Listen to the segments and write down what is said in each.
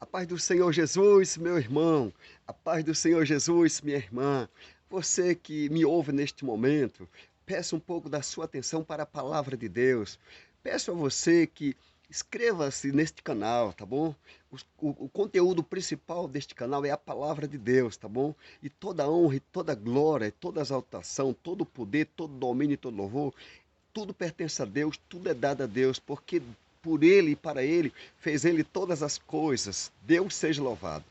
A paz do Senhor Jesus, meu irmão. A paz do Senhor Jesus, minha irmã. Você que me ouve neste momento, peço um pouco da sua atenção para a palavra de Deus. Peço a você que inscreva-se neste canal, tá bom? O conteúdo principal deste canal é a palavra de Deus, tá bom? E toda a honra, e toda a glória, e toda a exaltação, todo o poder, todo o domínio e todo o louvor, tudo pertence a Deus, tudo é dado a Deus, porque por Ele e para Ele fez Ele todas as coisas. Deus seja louvado.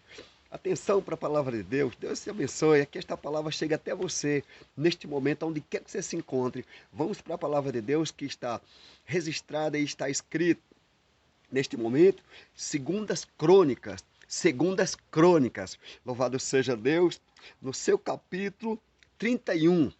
Atenção para a palavra de Deus. Deus te abençoe. Que esta palavra chegue até você neste momento, onde quer que você se encontre. Vamos para a palavra de Deus que está registrada e está escrita neste momento. Segundas Crônicas. Louvado seja Deus. No seu capítulo 31.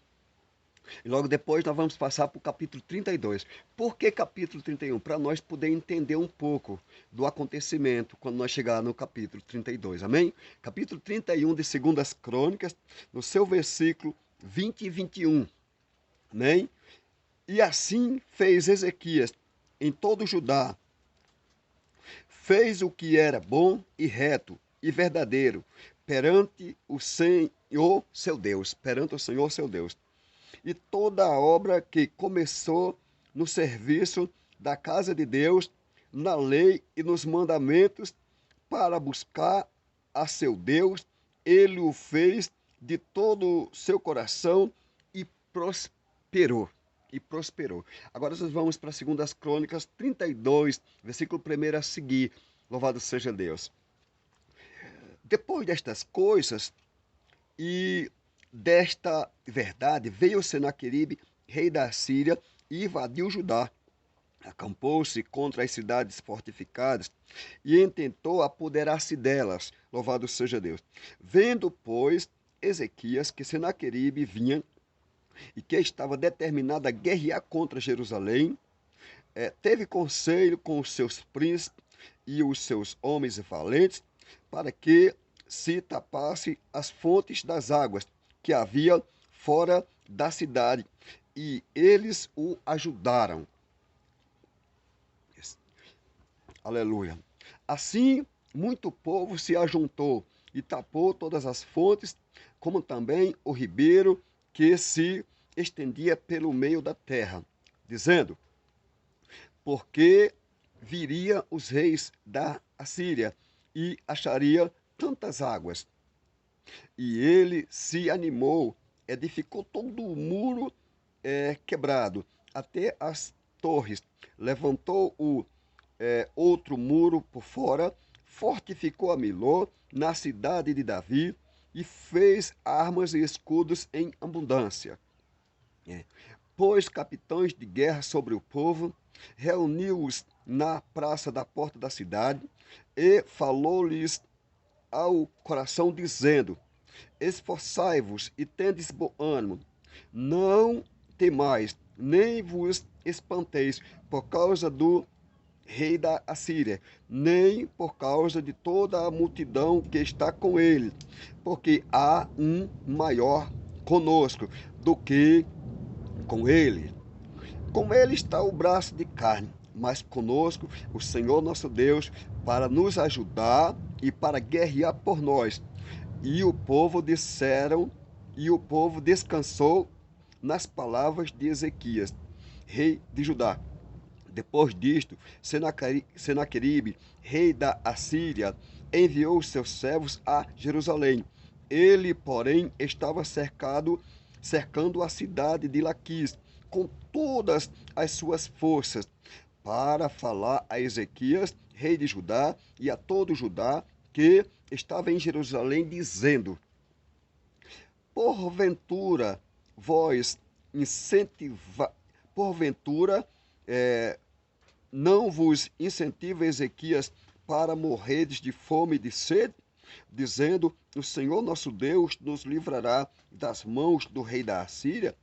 E logo depois nós vamos passar para o capítulo 32. Por que capítulo 31? Para nós poder entender um pouco do acontecimento quando nós chegar no capítulo 32. Amém? Capítulo 31 de Segundas Crônicas, no seu versículo 20 e 21. Amém? E assim fez Ezequias em todo o Judá. Fez o que era bom e reto e verdadeiro perante o Senhor seu Deus. Perante o Senhor seu Deus. E toda a obra que começou no serviço da casa de Deus, na lei e nos mandamentos, para buscar a seu Deus, ele o fez de todo o seu coração e prosperou. E prosperou. Agora nós vamos para 2 Crônicas 32, versículo 1 a seguir. Louvado seja Deus. Depois destas coisas, e desta verdade veio Senaqueribe, rei da Síria, e invadiu Judá. Acampou-se contra as cidades fortificadas e intentou apoderar-se delas. Louvado seja Deus. Vendo, pois, Ezequias que Senaqueribe vinha e que estava determinado a guerrear contra Jerusalém, teve conselho com os seus príncipes e os seus homens valentes para que se tapasse as fontes das águas que havia fora da cidade, e eles o ajudaram. Aleluia. Assim, muito povo se ajuntou e tapou todas as fontes, como também o ribeiro que se estendia pelo meio da terra, dizendo: porque viria os reis da Assíria e acharia tantas águas. E ele se animou, edificou todo o muro quebrado, até as torres, levantou o outro muro por fora, fortificou a Milô, na cidade de Davi, e fez armas e escudos em abundância. Pôs capitães de guerra sobre o povo, reuniu-os na praça da porta da cidade, e falou-lhes ao coração, dizendo: esforçai-vos e tendes bom ânimo, não temais, nem vos espanteis por causa do rei da Assíria, nem por causa de toda a multidão que está com ele, porque há um maior conosco do que com ele. Com ele está o braço de carne, mas conosco o Senhor nosso Deus, para nos ajudar e para guerrear por nós. E o povo descansou nas palavras de Ezequias, rei de Judá. Depois disto, Senaqueribe, rei da Assíria, enviou seus servos a Jerusalém. Ele, porém, estava cercando a cidade de Laquis com todas as suas forças, para falar a Ezequias, rei de Judá, e a todo Judá que estava em Jerusalém, dizendo: porventura vós porventura não vos incentiva Ezequias para morreres de fome e de sede, dizendo: o Senhor nosso Deus nos livrará das mãos do rei da Assíria?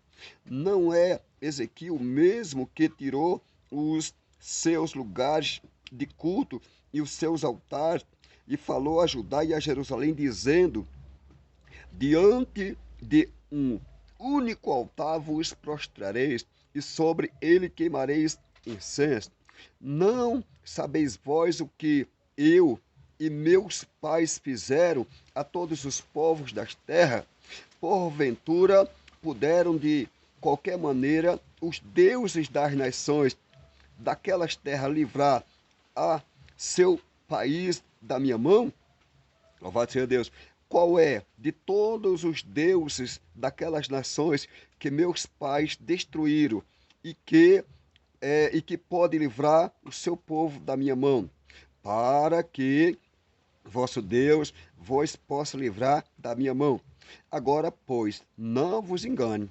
Não é Ezequiel mesmo que tirou os seus lugares de culto e os seus altares, e falou a Judá e a Jerusalém, dizendo: diante de um único altar vos prostrareis, e sobre ele queimareis incenso? Não sabeis vós o que eu e meus pais fizeram a todos os povos das terras, porventura puderam de qualquer maneira os deuses das nações daquelas terras livrar a seu país da minha mão? Louvado seja Deus. Qual é de todos os deuses daquelas nações que meus pais destruíram e que pode livrar o seu povo da minha mão, para que vosso Deus vos possa livrar da minha mão? Agora, pois, não vos engane,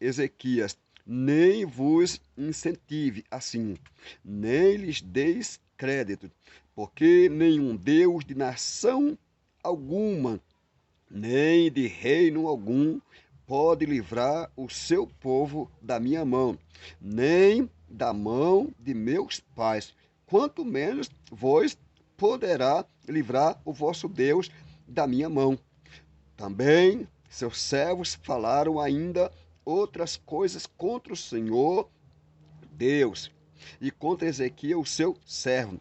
Ezequias, nem vos incentive assim, nem lhes deis crédito, porque nenhum Deus de nação alguma, nem de reino algum, pode livrar o seu povo da minha mão, nem da mão de meus pais, quanto menos vós poderá livrar o vosso Deus da minha mão. Também seus servos falaram ainda outras coisas contra o Senhor Deus e contra Ezequiel, o seu servo.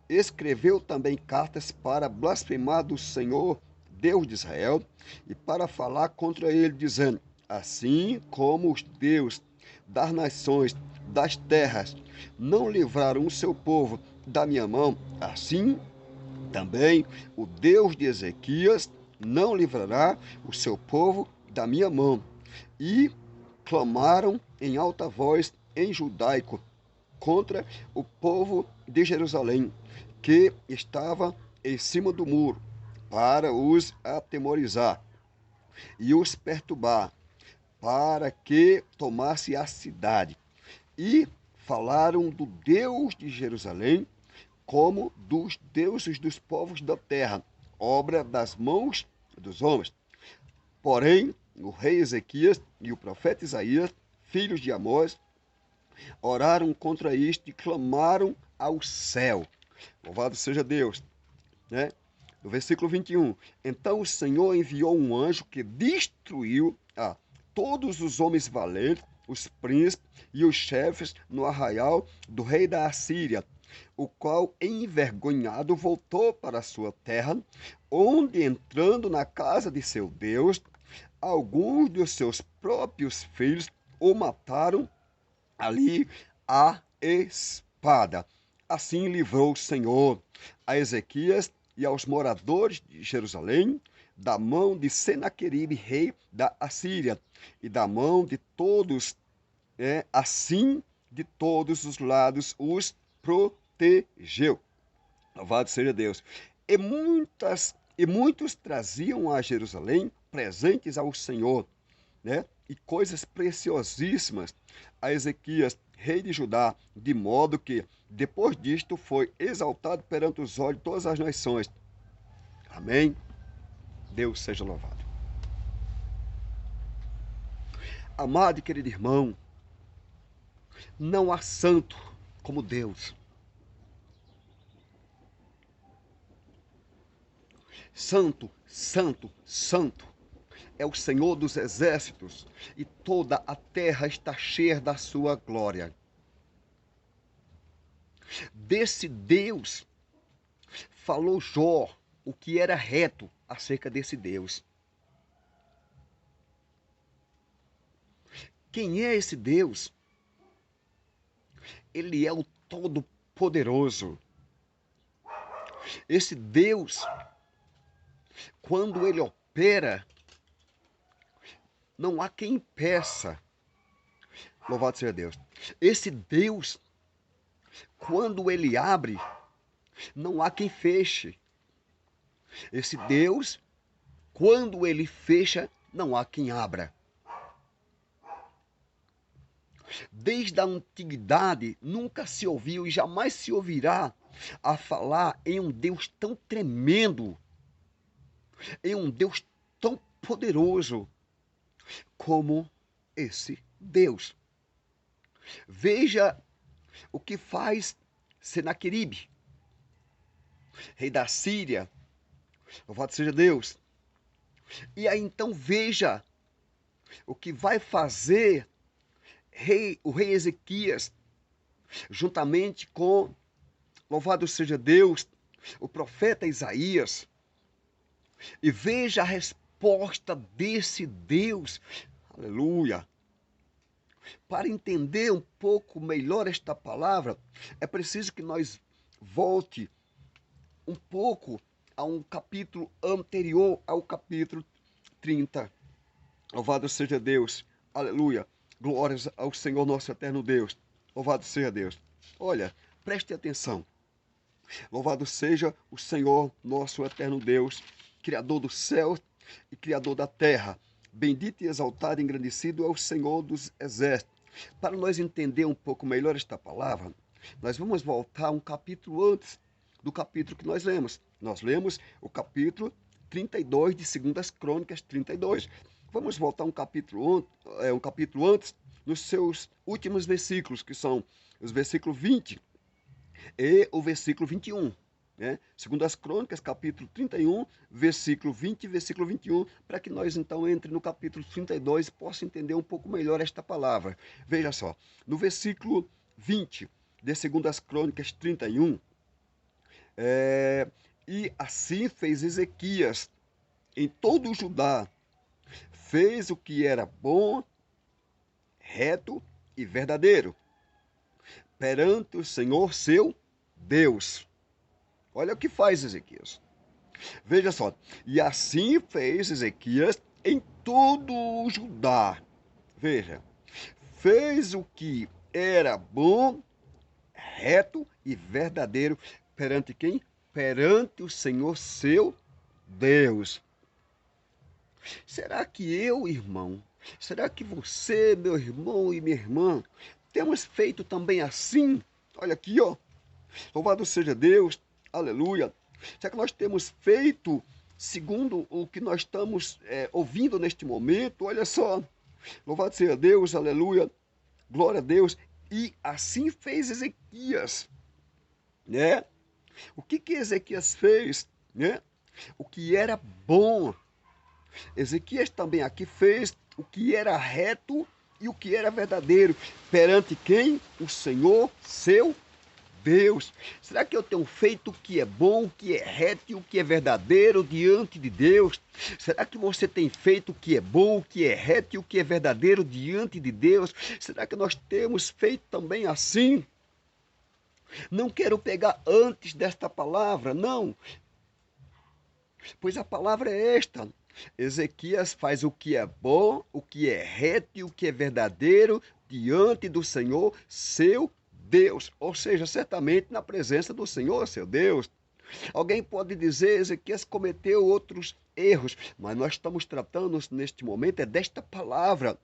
Escreveu também cartas para blasfemar do Senhor Deus de Israel e para falar contra ele, dizendo: assim como os deuses das nações, das terras, não livraram o seu povo da minha mão, assim também o Deus de Ezequias não livrará o seu povo da minha mão. E clamaram em alta voz em judaico contra o povo de Jerusalém, que estava em cima do muro, para os atemorizar e os perturbar, para que tomasse a cidade. E falaram do Deus de Jerusalém como dos deuses dos povos da terra, obra das mãos dos homens. Porém, o rei Ezequias e o profeta Isaías, filhos de Amós, oraram contra isto e clamaram ao céu. Louvado seja Deus, né? No versículo 21, então o Senhor enviou um anjo que destruiu todos os homens valentes, os príncipes e os chefes no arraial do rei da Assíria, o qual, envergonhado, voltou para a sua terra, onde, entrando na casa de seu Deus, alguns dos seus próprios filhos o mataram ali à espada. Assim livrou o Senhor a Ezequias e aos moradores de Jerusalém da mão de Senaqueribe, rei da Assíria, e da mão de todos, assim de todos os lados os protegeu. Louvado seja Deus. E muitos traziam a Jerusalém presentes ao Senhor, né? E coisas preciosíssimas a Ezequias, rei de Judá, de modo que, depois disto, foi exaltado perante os olhos de todas as nações. Amém? Deus seja louvado. Amado e querido irmão, não há santo como Deus. Santo, santo, santo é o Senhor dos exércitos, e toda a terra está cheia da sua glória. Desse Deus falou Jó o que era reto acerca desse Deus. Quem é esse Deus? Ele é o Todo-Poderoso. Esse Deus, quando ele opera, não há quem impeça. Louvado seja Deus. Esse Deus, quando ele abre, não há quem feche. Esse Deus, quando ele fecha, não há quem abra. Desde a antiguidade, nunca se ouviu e jamais se ouvirá a falar em um Deus tão tremendo, em um Deus tão poderoso como esse Deus. Veja o que faz Senaqueribe, rei da Síria. Louvado seja Deus. E aí então veja o que vai fazer o rei Ezequias, juntamente com, louvado seja Deus, o profeta Isaías, e veja a resposta desse Deus. Aleluia! Para entender um pouco melhor esta palavra, é preciso que nós volte um pouco a um capítulo anterior ao capítulo 30. Louvado seja Deus. Aleluia. Glórias ao Senhor nosso eterno Deus. Louvado seja Deus. Olha, preste atenção. Louvado seja o Senhor nosso eterno Deus, Criador dos céus e Criador da terra. Bendito e exaltado e engrandecido é o Senhor dos exércitos. Para nós entender um pouco melhor esta palavra, nós vamos voltar um capítulo antes do capítulo que nós lemos. Nós lemos o capítulo 32 de 2 Crônicas 32. Vamos voltar um capítulo antes, nos seus últimos versículos, que são os versículos 20 e o versículo 21. Né? Segundo as Crônicas, capítulo 31, versículo 20 e versículo 21, para que nós então entre no capítulo 32 e possa entender um pouco melhor esta palavra. Veja só, no versículo 20 de 2 Crônicas 31, e assim fez Ezequias em todo o Judá, fez o que era bom, reto e verdadeiro, perante o Senhor seu Deus. Olha o que faz Ezequias. Veja só. E assim fez Ezequias em todo o Judá. Veja. Fez o que era bom, reto e verdadeiro perante quem? Perante o Senhor seu Deus. Será que eu, irmão, será que você, meu irmão e minha irmã, temos feito também assim? Olha aqui, ó. Louvado seja Deus. Aleluia. Será que nós temos feito segundo o que nós estamos ouvindo neste momento? Olha só. Louvado seja Deus. Aleluia. Glória a Deus. E assim fez Ezequias. Né? O que Ezequias fez? Né? O que era bom. Ezequias também aqui fez o que era reto e o que era verdadeiro. Perante quem? O Senhor, seu Deus. Será que eu tenho feito o que é bom, o que é reto e o que é verdadeiro diante de Deus? Será que você tem feito o que é bom, o que é reto e o que é verdadeiro diante de Deus? Será que nós temos feito também assim? Não quero pegar antes desta palavra, não. Pois a palavra é esta. Ezequias faz o que é bom, o que é reto e o que é verdadeiro diante do Senhor, seu Deus, ou seja, certamente na presença do Senhor, seu Deus. Alguém pode dizer, Ezequias cometeu outros erros, mas nós estamos tratando neste momento desta palavra.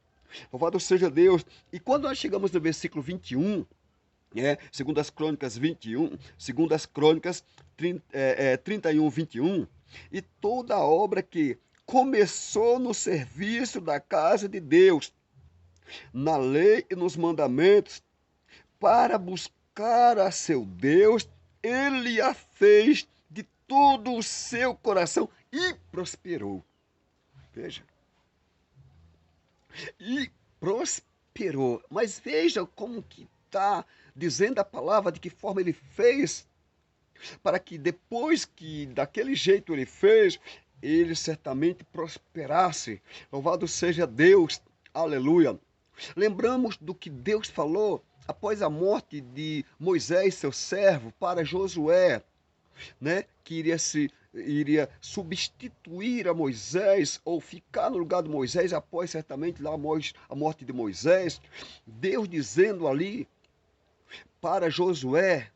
Louvado seja Deus. E quando nós chegamos no versículo 21, segundo as Crônicas 21, segundo as Crônicas 31, 21, e toda a obra que começou no serviço da casa de Deus, na lei e nos mandamentos, para buscar a seu Deus, ele a fez de todo o seu coração e prosperou. Veja. E prosperou. Mas veja como que está dizendo a palavra, de que forma ele fez, para que depois que daquele jeito ele fez, ele certamente prosperasse. Louvado seja Deus. Aleluia. Lembramos do que Deus falou após a morte de Moisés, seu servo, para Josué, né? Que iria substituir a Moisés ou ficar no lugar de Moisés após certamente lá a morte de Moisés. Deus dizendo ali para Josué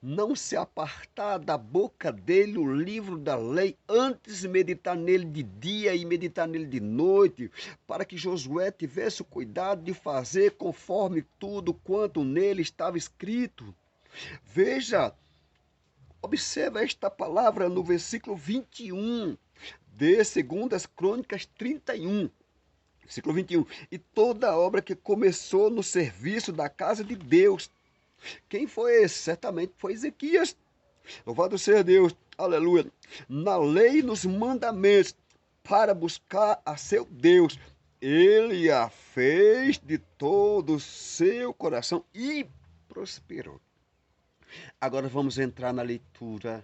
não se apartar da boca dele o livro da lei, antes meditar nele de dia e meditar nele de noite, para que Josué tivesse o cuidado de fazer conforme tudo quanto nele estava escrito. Veja, observa esta palavra no versículo 21 de 2 Crônicas 31. Versículo 21. E toda a obra que começou no serviço da casa de Deus. Quem foi esse? Certamente foi Ezequias. Louvado seja Deus. Aleluia. Na lei e nos mandamentos, para buscar a seu Deus. Ele a fez de todo o seu coração e prosperou. Agora vamos entrar na leitura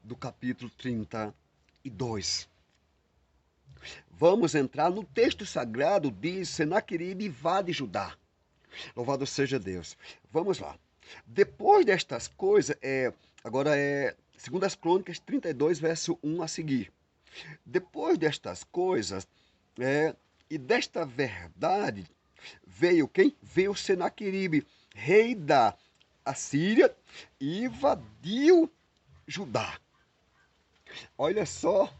do capítulo 32. Vamos entrar no texto sagrado, diz: Senaqueribe invade Judá. Louvado seja Deus. Vamos lá. Depois destas coisas, agora é 2 Crônicas 32, verso 1 a seguir. Depois destas coisas, e desta verdade, veio quem? Veio Senaqueribe, rei da Assíria, e invadiu Judá. Olha só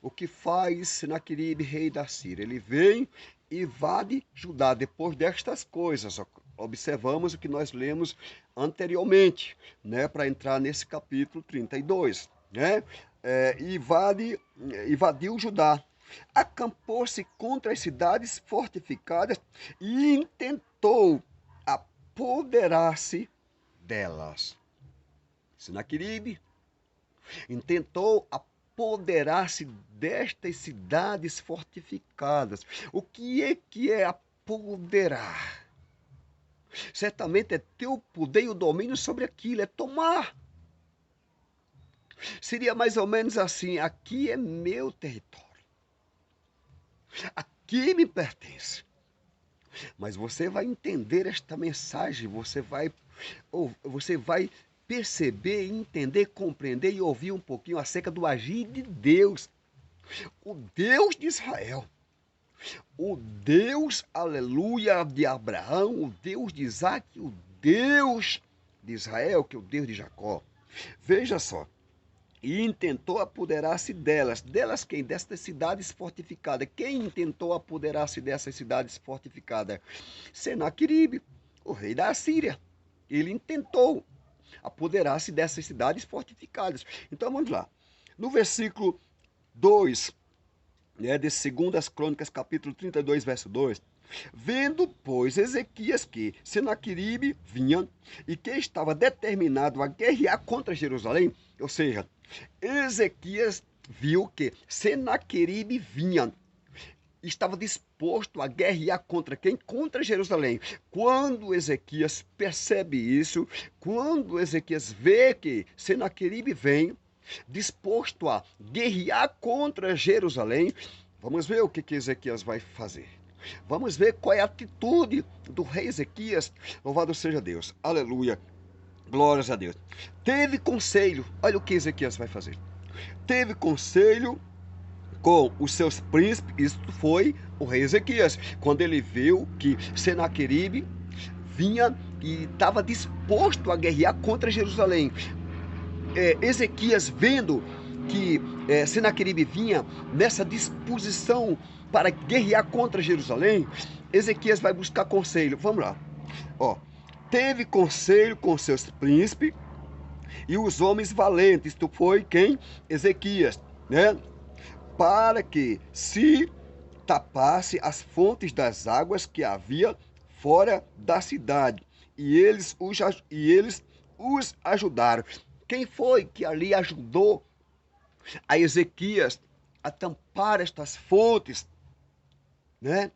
o que faz Senaqueribe, rei da Síria. Ele vem e invade Judá. Depois destas coisas, observamos o que nós lemos anteriormente, né, para entrar nesse capítulo 32, né? Invadiu Judá, acampou-se contra as cidades fortificadas e intentou apoderar-se delas. Senaqueribe intentou apoderar-se destas cidades fortificadas. O que é apoderar? Certamente é ter o poder e o domínio sobre aquilo, é tomar. Seria mais ou menos assim: aqui é meu território, aqui me pertence. Mas você vai entender esta mensagem, você vai perceber, entender, compreender e ouvir um pouquinho acerca do agir de Deus, o Deus de Israel, o Deus, aleluia, de Abraão, o Deus de Isaac, o Deus de Israel, que é o Deus de Jacó. Veja só. E intentou apoderar-se delas. Delas quem? Destas cidades fortificadas. Quem intentou apoderar-se dessas cidades fortificadas? Senaqueribe, o rei da Assíria. Ele intentou apoderar-se dessas cidades fortificadas. Então vamos lá. No versículo 2, de 2 Crônicas, capítulo 32, verso 2. Vendo, pois, Ezequias que Senaqueribe vinha e que estava determinado a guerrear contra Jerusalém, ou seja, Ezequias viu que Senaqueribe vinha, estava disposto a guerrear contra quem? Contra Jerusalém. Quando Ezequias percebe isso, quando Ezequias vê que Senaqueribe vem, disposto a guerrear contra Jerusalém, vamos ver o que Ezequias vai fazer. Vamos ver qual é a atitude do rei Ezequias. Louvado seja Deus. Aleluia. Glórias a Deus. Teve conselho. Olha o que Ezequias vai fazer. Teve conselho com os seus príncipes. Isso foi o rei Ezequias. Quando ele viu que Senaqueribe vinha e estava disposto a guerrear contra Jerusalém. Ezequias, vendo que Senaqueribe vinha nessa disposição para guerrear contra Jerusalém, Ezequias vai buscar conselho. Vamos lá. Teve conselho com seus príncipes e os homens valentes. Isto foi quem? Ezequias, né? Para que se tapasse as fontes das águas que havia fora da cidade. E eles os ajudaram. Quem foi que ali ajudou a Ezequias a tampar estas fontes, né?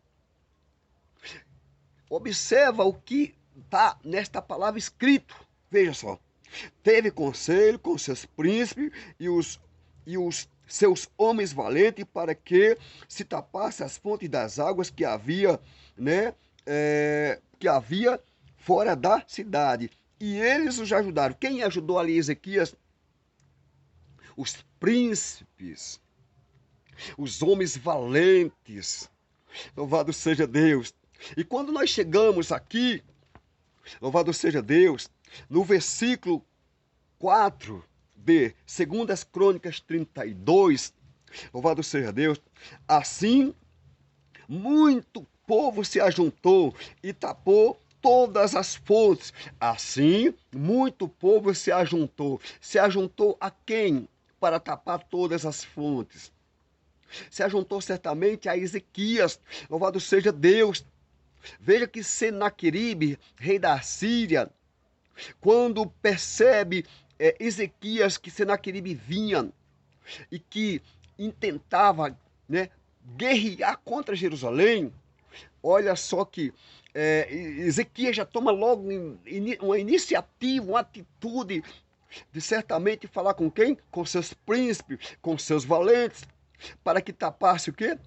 Observa o que está nesta palavra escrito. Veja só. Teve conselho com seus príncipes e os seus homens valentes para que se tapasse as fontes das águas que havia, né? Que havia fora da cidade. E eles os ajudaram. Quem ajudou ali Ezequias? Os príncipes, os homens valentes. Louvado seja Deus. E quando nós chegamos aqui, louvado seja Deus, no versículo 4 de 2 Crônicas 32, louvado seja Deus, assim muito povo se ajuntou e tapou todas as fontes. Assim, muito povo se ajuntou. Se ajuntou a quem? Para tapar todas as fontes. Se ajuntou certamente a Ezequias. Louvado seja Deus. Veja que Senaqueribe, rei da Síria, quando percebe Ezequias que Senaqueribe vinha e que intentava, né, guerrear contra Jerusalém, olha só que Ezequias já toma logo uma iniciativa, uma atitude de certamente falar com quem? Com seus príncipes, com seus valentes, para que tapasse o quê?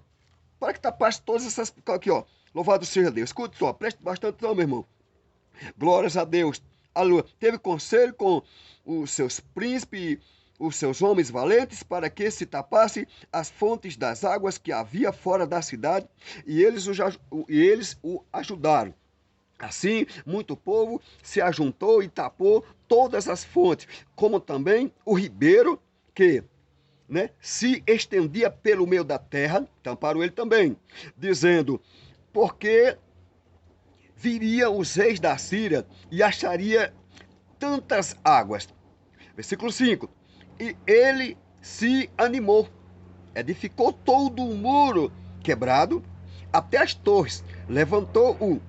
Para que tapasse todas essas... Aqui, ó. Louvado seja Deus. Escute só, preste bastante atenção, meu irmão. Glórias a Deus. Aleluia. Teve conselho com os seus príncipes, os seus homens valentes, para que se tapasse as fontes das águas que havia fora da cidade, e eles o ajudaram. Assim, muito povo se ajuntou e tapou todas as fontes, como também o ribeiro que, né, se estendia pelo meio da terra, tamparam ele também, dizendo, porque viriam os reis da Síria e acharia tantas águas. Versículo 5. E ele se animou, edificou todo o muro quebrado até as torres, levantou o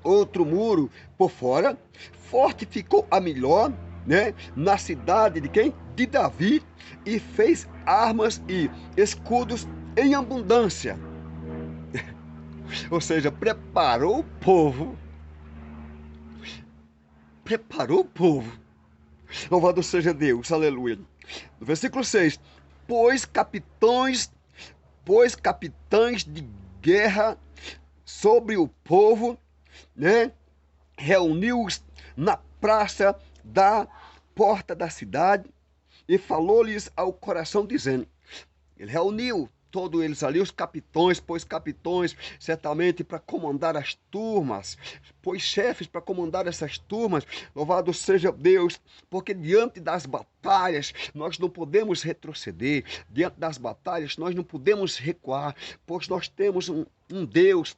outro muro por fora, fortificou a melhor, né, na cidade de quem? De Davi, e fez armas e escudos em abundância. Ou seja, preparou o povo. Preparou o povo. Louvado seja Deus, aleluia. No versículo 6, pois capitães de guerra sobre o povo, né, reuniu-os na praça da porta da cidade e falou-lhes ao coração, dizendo, ele reuniu todos eles ali, os capitões, pois capitões certamente para comandar as turmas, pois chefes para comandar essas turmas, louvado seja Deus, porque diante das batalhas nós não podemos retroceder, diante das batalhas nós não podemos recuar, pois nós temos um Deus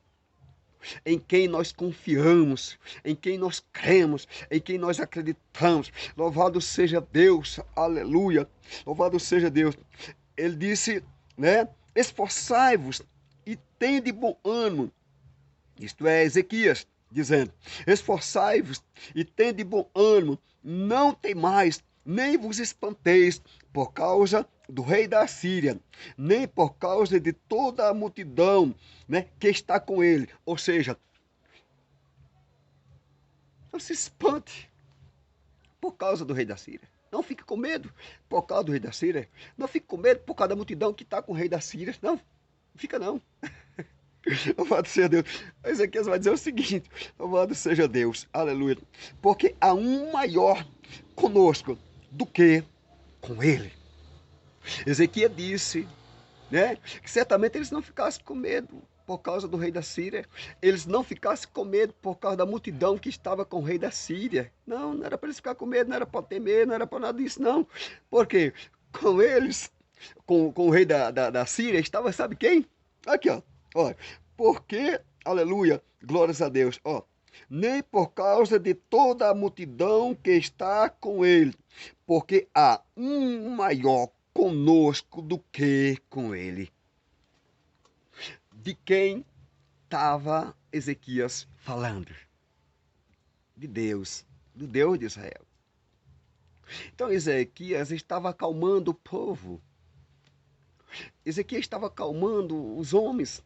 em quem nós confiamos, em quem nós cremos, em quem nós acreditamos. Louvado seja Deus, aleluia, louvado seja Deus. Ele disse, né, esforçai-vos e tende bom ânimo. Isto é Ezequias dizendo, esforçai-vos e tende bom ânimo, não temais, nem vos espanteis por causa do rei da Síria, nem por causa de toda a multidão, né, que está com ele. Ou seja, não se espante por causa do rei da Síria. Não fique com medo por causa do rei da Síria. Não fique com medo por causa da multidão que está com o rei da Síria. Não, fica não. Louvado seja Deus. Ezequias vai dizer o seguinte, louvado seja Deus, aleluia. Porque há um maior conosco do que com ele. Ezequias disse, né, que certamente eles não ficassem com medo por causa do rei da Síria, eles não ficassem com medo por causa da multidão que estava com o rei da Síria. Não, não era para eles ficar com medo, não era para temer, não era para nada disso, não. Porque com eles, com o rei da Síria, estava, sabe quem? Aqui, ó. Olha, porque, aleluia, glórias a Deus, ó. Nem por causa de toda a multidão que está com ele, porque há um maior conosco do que com ele. De quem estava Ezequias falando? De Deus, do Deus de Israel. Então Ezequias estava acalmando o povo. Ezequias estava acalmando os homens,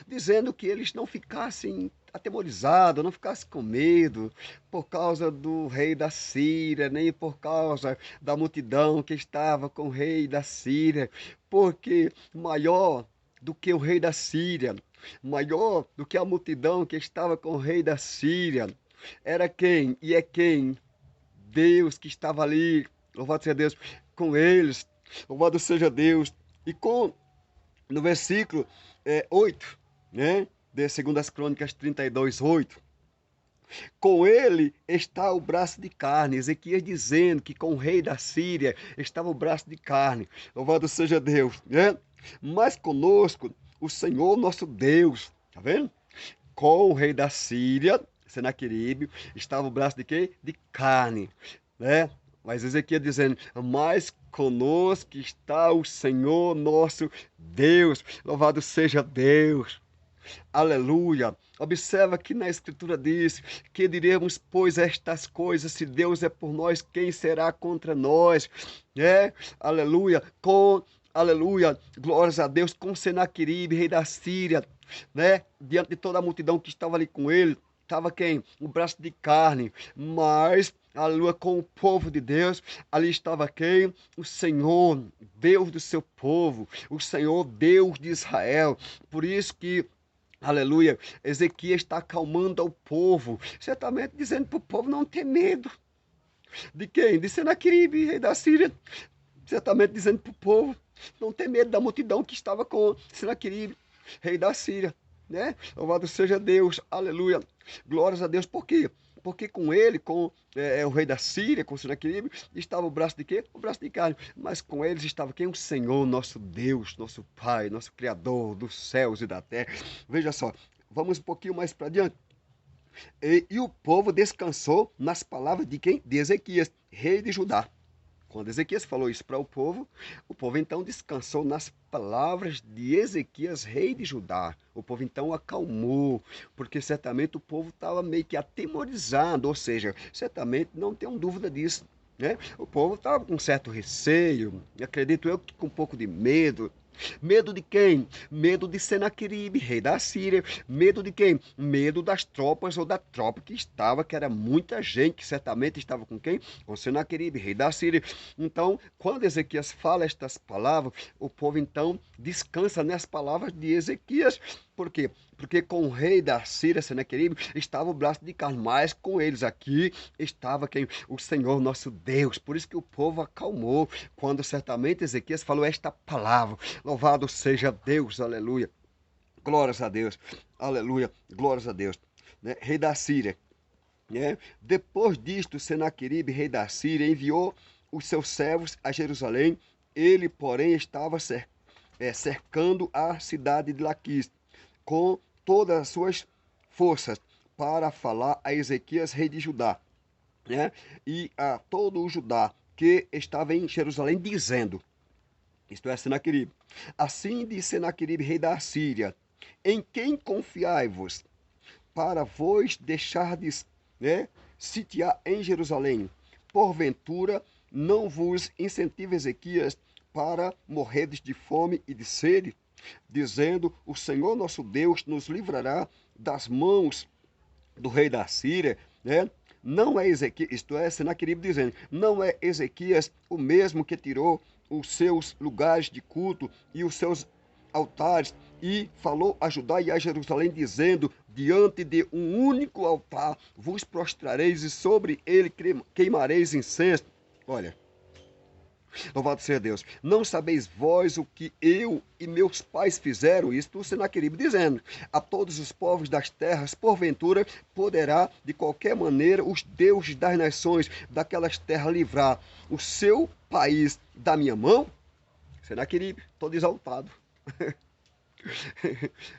dizendo que eles não ficassem atemorizados, não ficassem com medo por causa do rei da Síria, nem por causa da multidão que estava com o rei da Síria, porque maior do que o rei da Síria, maior do que a multidão que estava com o rei da Síria, era quem? E é quem? Deus que estava ali, louvado seja Deus, com eles, louvado seja Deus. E no versículo 8, né, de 2 Crônicas 32, 8, com ele está o braço de carne. Ezequias dizendo que com o rei da Síria estava o braço de carne. Louvado seja Deus, né? Mas conosco o Senhor nosso Deus, tá vendo? Com o rei da Síria, Senaqueribe, estava o braço de quê? De carne, né? Mas Ezequias dizendo, mas conosco está o Senhor nosso Deus. Louvado seja Deus. Aleluia. Observa que na Escritura diz que diremos, pois, estas coisas, se Deus é por nós, quem será contra nós? Aleluia. Aleluia, glórias a Deus, com Senaqueribe, rei da Síria, né? Diante de toda a multidão que estava ali com ele, estava quem? O braço de carne, mas aleluia, com o povo de Deus, ali estava quem? O Senhor, Deus do seu povo, o Senhor, Deus de Israel. Por isso que aleluia, Ezequias está acalmando ao povo, certamente dizendo para o povo não ter medo. De quem? De Senaqueribe, rei da Síria, certamente dizendo para o povo não ter medo da multidão que estava com Senaqueribe, rei da Síria, né? Louvado seja Deus, aleluia, glórias a Deus. Por quê? Porque com ele, com o rei da Síria, com Senaqueribe, estava o braço de quê? O braço de carne. Mas com eles estava quem? O Senhor, nosso Deus, nosso Pai, nosso Criador dos céus e da terra. Veja só, vamos um pouquinho mais para diante. E o povo descansou nas palavras de quem? De Ezequias, rei de Judá. Quando Ezequias falou isso para o povo então descansou nas palavras de Ezequias, rei de Judá. O povo então acalmou, porque certamente o povo estava meio que atemorizado, ou seja, certamente não tenham dúvida disso, né? O povo estava com certo receio, acredito eu que com um pouco de medo. Medo de quem? Medo de Senaqueribe, rei da Síria. Medo de quem? Medo das tropas ou da tropa que estava, que era muita gente, que certamente estava com quem? Com Senaqueribe, rei da Síria. Então, quando Ezequias fala estas palavras, o povo então descansa nas palavras de Ezequias. Por quê? Porque com o rei da Síria, Senaqueribe, estava o braço de carne, mas com eles aqui estava quem? O Senhor nosso Deus. Por isso que o povo acalmou, quando certamente Ezequias falou esta palavra. Louvado seja Deus, aleluia. Glórias a Deus, aleluia, glórias a Deus. Né? Rei da Síria. Né? Depois disto, Senaqueribe, rei da Síria, enviou os seus servos a Jerusalém. Ele, porém, estava cercando a cidade de Laquis com todas as suas forças para falar a Ezequias, rei de Judá, né? E a todo o Judá que estava em Jerusalém, dizendo, isto é, Senaqueribe, assim disse Senaqueribe, rei da Síria, em quem confiai-vos para vos deixardes, né, sitiar em Jerusalém? Porventura, não vos incentiva Ezequias para morreres de fome e de sede? Dizendo, o Senhor nosso Deus nos livrará das mãos do rei da Síria, né? Não é Ezequias, isto é, Senaqueribe dizendo, não é Ezequias o mesmo que tirou os seus lugares de culto e os seus altares e falou a Judá e a Jerusalém, dizendo, diante de um único altar vos prostrareis e sobre ele queimareis incenso. Olha, louvado seja Deus. Não sabeis vós o que eu e meus pais fizeram? Isto o Senaqueribe dizendo. A todos os povos das terras, porventura, poderá, de qualquer maneira, os deuses das nações daquelas terras livrar o seu país da minha mão? Senaqueribe, todo exaltado.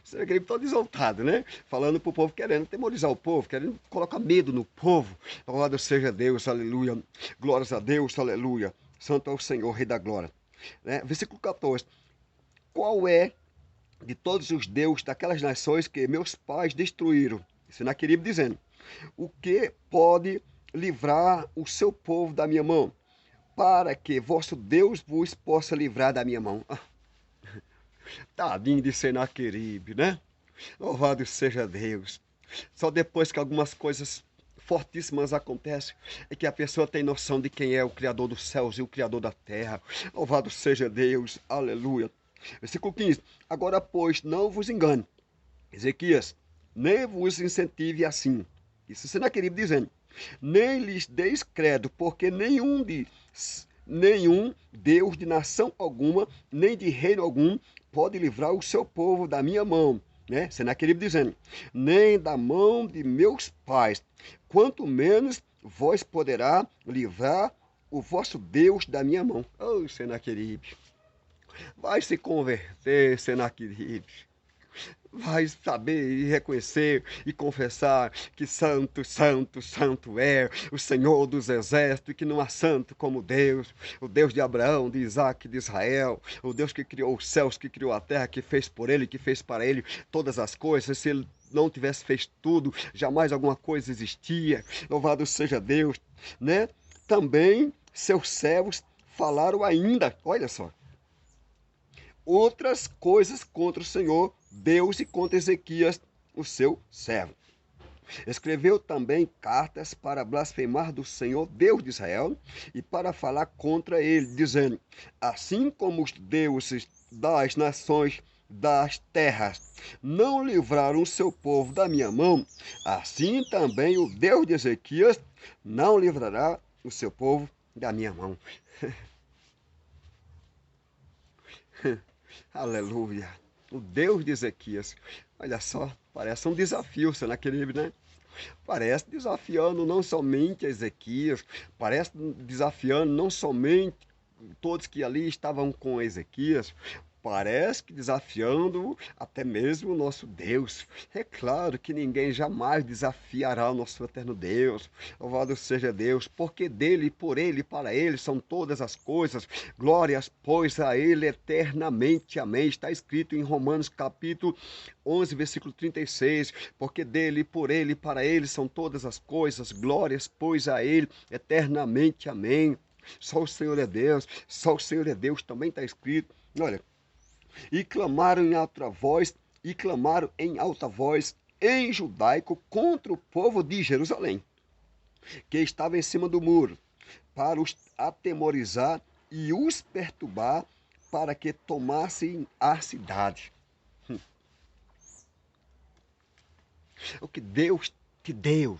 Senaqueribe todo exaltado, né? Falando para o povo, querendo temorizar o povo, querendo colocar medo no povo. Louvado seja Deus, aleluia. Glórias a Deus, aleluia. Santo é o Senhor, Rei da Glória. Né? Versículo 14. Qual é de todos os deuses daquelas nações que meus pais destruíram? Senaqueribe dizendo, o que pode livrar o seu povo da minha mão? Para que vosso Deus vos possa livrar da minha mão. Tadinho de Senaqueribe, né? Louvado seja Deus. Só depois que algumas coisas fortíssimas acontecem é que a pessoa tem noção de quem é o Criador dos céus e o Criador da terra. Louvado seja Deus, aleluia. Versículo 15. Agora, pois, não vos engane, Ezequias, nem vos incentive assim. Isso Senaqueribe dizendo, nem lhes deis credo, porque nenhum Deus de nação alguma, nem de reino algum, pode livrar o seu povo da minha mão, né? Senaqueribe dizendo, nem da mão de meus pais, quanto menos vós poderá livrar o vosso Deus da minha mão. Oh, Senaqueribe, vai se converter, Senaqueribe. Vai saber e reconhecer e confessar que santo, santo, santo é o Senhor dos exércitos e que não há santo como Deus, o Deus de Abraão, de Isaac, de Israel, o Deus que criou os céus, que criou a terra, que fez por ele, que fez para ele todas as coisas. Se ele não tivesse feito tudo, jamais alguma coisa existia. Louvado seja Deus, né? Também seus servos falaram ainda, olha só, outras coisas contra o Senhor Deus e contra Ezequias, o seu servo. Escreveu também cartas para blasfemar do Senhor Deus de Israel e para falar contra ele, dizendo: assim como os deuses das nações das terras não livraram o seu povo da minha mão, assim também o Deus de Ezequias não livrará o seu povo da minha mão. Aleluia. O Deus de Ezequias. Olha só, parece um desafio, será que ele, né? Parece desafiando não somente Ezequias, parece desafiando não somente todos que ali estavam com Ezequias, parece que desafiando até mesmo o nosso Deus. É claro que ninguém jamais desafiará o nosso eterno Deus. Louvado seja Deus, porque dele, por ele, para ele são todas as coisas. Glórias, pois, a ele eternamente. Amém. Está escrito em Romanos capítulo 11, versículo 36, porque dele, por ele, para ele são todas as coisas. Glórias, pois, a ele eternamente. Amém. Só o Senhor é Deus, só o Senhor é Deus, também está escrito. Olha, e clamaram em alta voz, em judaico contra o povo de Jerusalém, que estava em cima do muro, para os atemorizar e os perturbar, para que tomassem a cidade. O que Deus te deu,